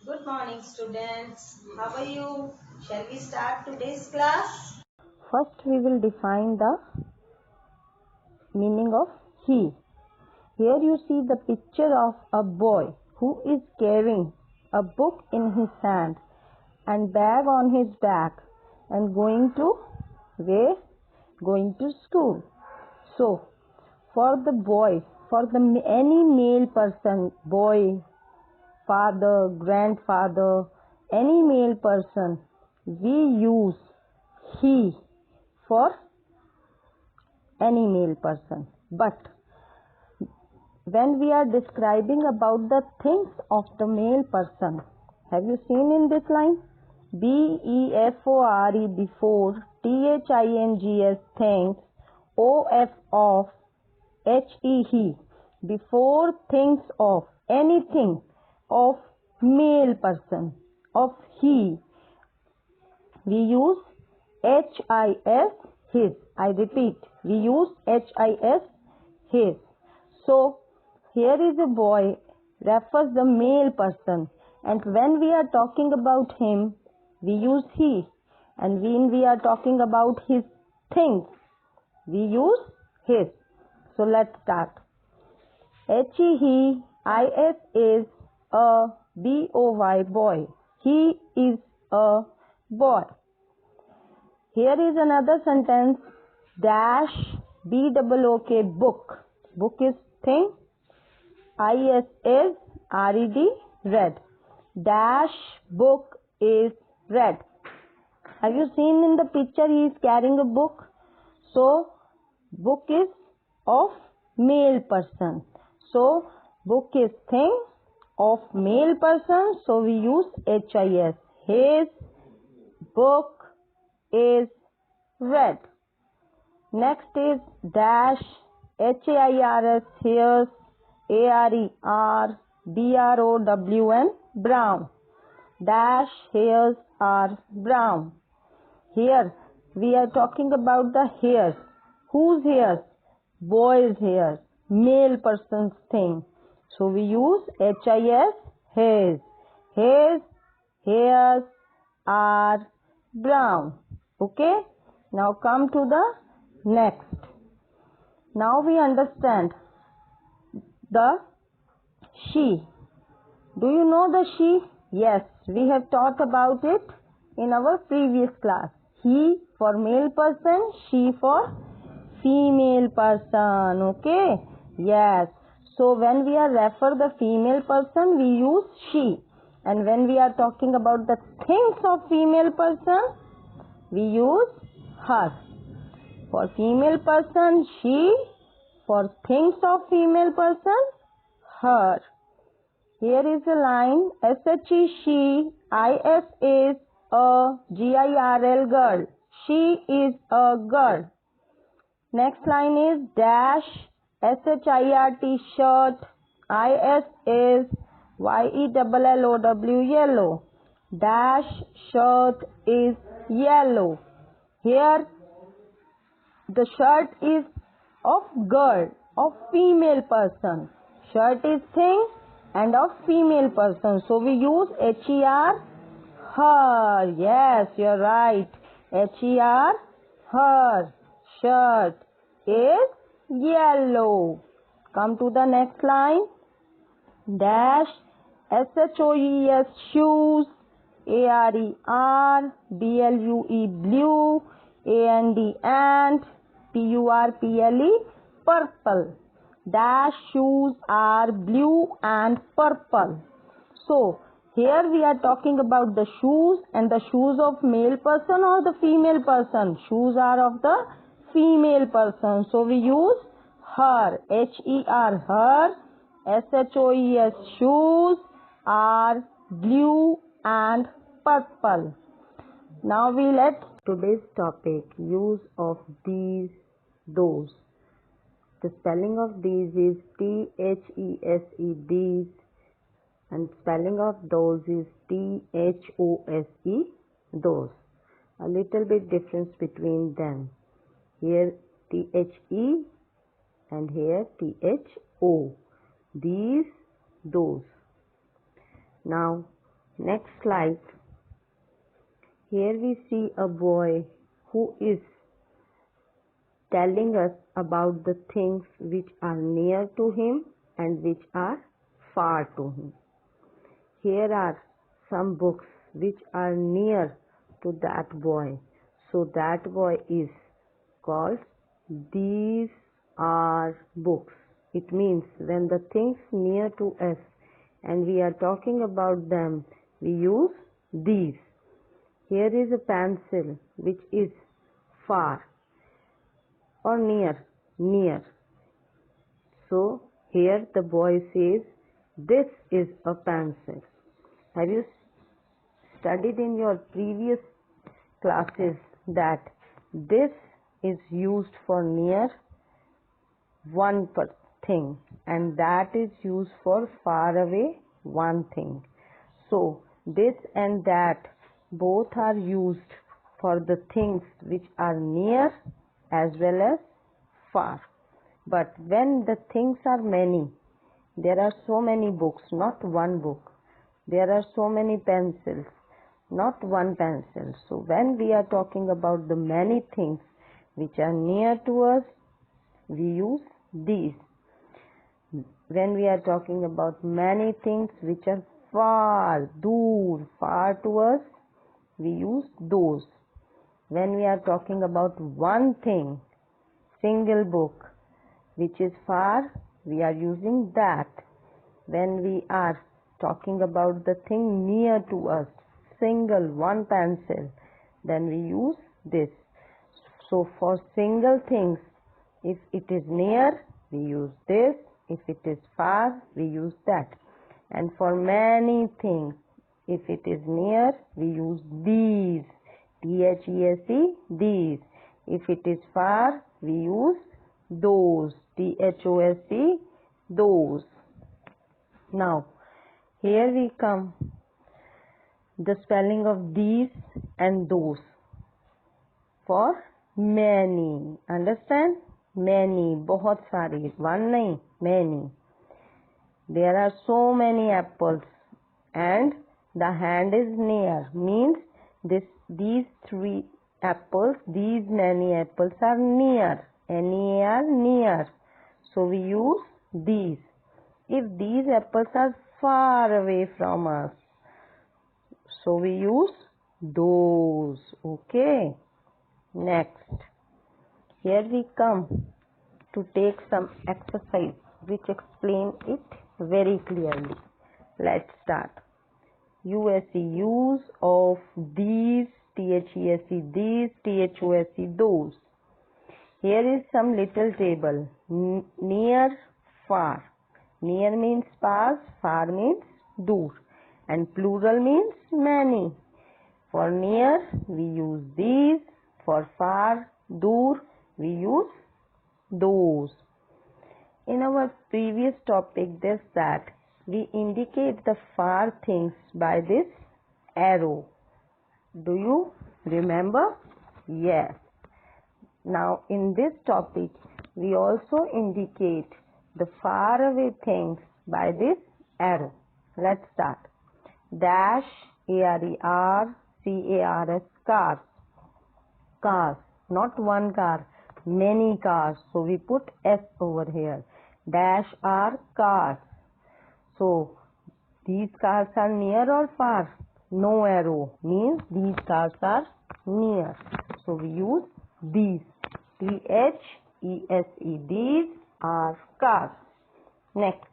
Good morning, students. How are you? Shall we start today's class? First, we will define the meaning of he. Here you see the picture of a boy who is carrying a book in his hand and bag on his back and going to where? Going to school. So, for the boy, for any male person, boy, father, grandfather, any male person, we use he for any male person. But when we are describing about the things of the male person, have you seen in this line? BEFORE before, THINGS things, OF of, HE he, before things of, anything of male person, of he, we use HIS his. I repeat, we use HIS his. So, here is a boy refers the male person, and when we are talking about him, we use he, and when we are talking about his things, we use his. So, let's start. HEIS is a BOY boy. He is a boy. Here is another sentence. Dash BOOK book. Book is thing. IS is RED red. Dash book is red. Have you seen in the picture he is carrying a book? So book is of male person. So book is thing of male person. So we use HIS. His book is red. Next is dash HAIRS hairs ARER BROWN brown. Dash hairs are brown. Here we are talking about the hairs. Whose hairs? Boy's hairs. Male person's thing. So we use HIS his. His hairs are brown. Okay. Now come to the next. Now we understand the she. Do you know the she? Yes, we have taught about it in our previous class. He for male person, she for female person. Okay? Yes. So when we are refer the female person, we use she. And when we are talking about the things of female person, we use her. For female person, she. For things of female person, her. Here is a line. SHE she. IS is a GIRL girl. She is a girl. Next line is dash SHIRT shirt. IS is YELLOW yellow. Dash shirt is yellow. Here the shirt is of girl, of female person. Shirt is thing and of female person. So we use HER, her. Yes, you're right. HER, her. Shirt is yellow. Come to the next line. Dash SHOES shoes. ARER BLUE blue. AND ant. PURPLE purple. Dash shoes are blue and purple. So here we are talking about the shoes, and the shoes of male person or the female person. Shoes are of the female person. So we use her. HER her. SHOES shoes are blue and purple. Now we let today's topic, use of these, those. The spelling of these is THESE these, and spelling of those is THOSE those. A little bit difference between them. Here THE and here THO. These, those. Now Next slide. Here we see a boy who is telling us about the things which are near to him and which are far to him. Here are some books which are near to that boy. So that boy is called these are books. It means when the things near to us and we are talking about them, we use these. Here is a pencil which is far or near. So here the boy says, this is a pencil. Have you studied in your previous classes that this is used for near one thing and that is used for far away one thing. So this and that both are used for the things which are near as well as far. But when the things are many, there are so many books, not one book. There are so many pencils, not one pencil. So when we are talking about the many things which are near to us, we use these. When we are talking about many things which are far to us, we use those. When we are talking about one thing, single book, which is far, we are using that. When we are talking about the thing near to us, single, one pencil, then we use this. So for single things, if it is near, we use this. If it is far, we use that. And for many things, if it is near, we use these. THESE, these. If it is far, we use those. THOSE, those. Now, here we come. The spelling of these and those. For many. Understand? Many. बहुत सारी. One नहीं. Many. There are so many apples and the hand is near. Means these three apples, these many apples are near. N-E-A-R, near. So we use these. If these apples are far away from us, so we use those. Okay. Next. Here we come to take some exercise which explain it very clearly. Let's start. USE, use of these, THESE, these, THOSE, those. Here is some little table. Near, far. Near means pass, far means dur. And plural means many. For near, we use these. For far, dur, we use those. In our previous topic, this that we indicate the far things by this arrow. Do you remember? Yes. Now in this topic, we also indicate the far away things by this arrow. Let's start. Dash, ARER, CARS, cars. Cars, not one car, many cars. So we put S over here. Dash are cars. So these cars are near or far? No arrow means these cars are near. So we use these. THESE. These are cars. Next.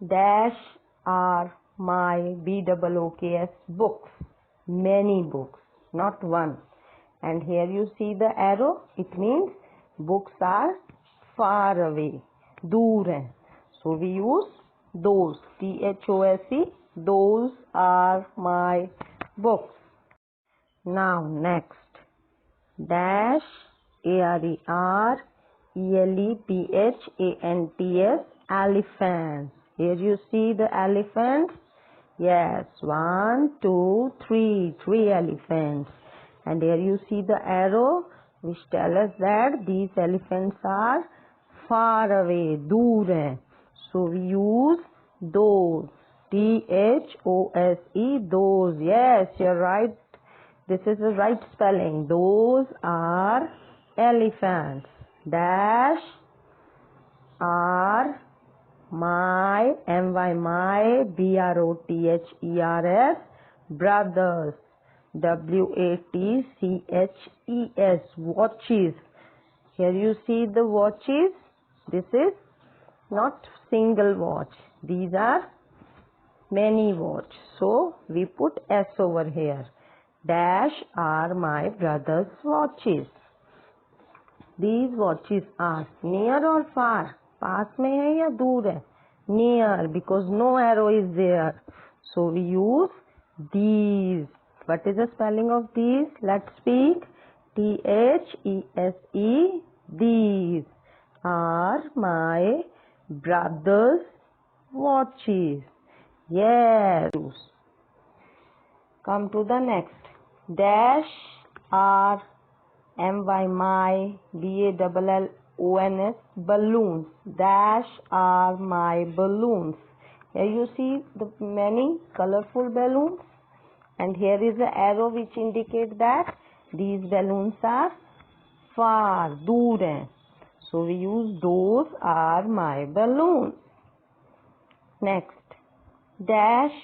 Dash are my BOOKS books. Many books, not one. And here you see the arrow. It means books are far away. दूर हैं. So we use those. THOSE. Those are my books. Now next. Dash ARER ELEPHANTS. Elephants. Here you see the elephants. Yes, 1, 2, 3. 3 elephants. And here you see the arrow which tell us that these elephants are far away, दूर हैं. So we use those. Those. Those. Yes, you're right. This is the right spelling. Those are elephants. Dash are my, M-Y, my, B-R-O-T-H-E-R-S, brothers, W-A-T-C-H-E-S, watches. Here you see the watches. This is not single watch. These are many watch. So we put S over here. Dash are my brother's watches. These watches are near or far? पास में है या दूर है? Near, because no arrow is there. So we use these. What is the spelling of these? Let's speak. These. These are my brother's watches. Yes. Come to the next. Dash are M-Y, my, B-A-L-L-O-N-S, balloons. Dash are my balloons. Here you see the many colorful balloons. And here is the arrow which indicates that these balloons are far, दूर हैं. So we use those are my balloons. Next. Dash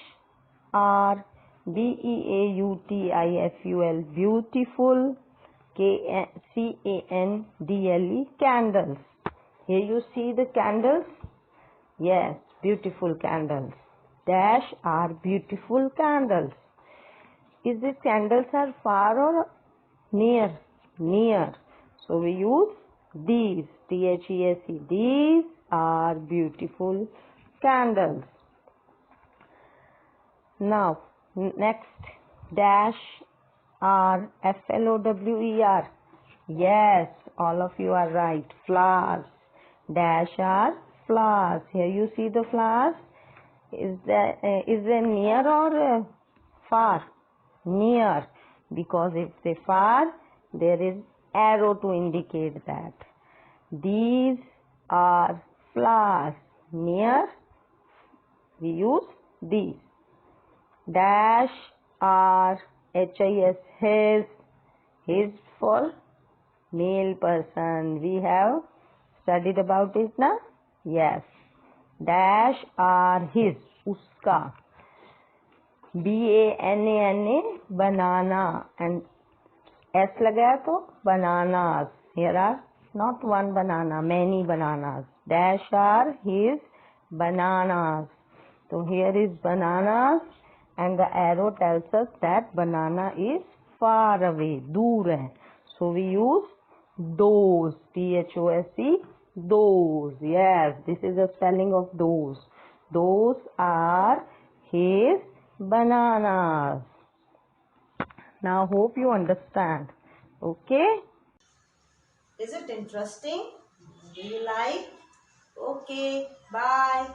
are B-E-A-U-T-I-F-U-L, beautiful. C-A-N-D-L-E, candles. Here you see the candles. Yes, beautiful candles. Dash are beautiful candles. Is this candles are far or near? Near. So we use these. T-H-E-S-E. These are beautiful candles. Now, next. Dash are F-L-O-W-E-R. Yes, all of you are right. Flowers. Dash are flowers. Here you see the flowers. Is they near or far? Near. Because if they far, there is arrow to indicate that. These are flowers. Near, we use these. Dash are H-I-S, his for male person. We have studied about it now? Yes. Dash are his, uska. B-A-N-A-N-A, banana. And S lagaya to bananas. Here are not one banana, many bananas. Dash are his bananas. So here is bananas. And the arrow tells us that banana is far away, दूर है. So we use those, T-H-O-S-E, those. Yes, this is the spelling of those. Those are his bananas. Now hope you understand. Okay? Is it interesting? Do you like? Okay, bye.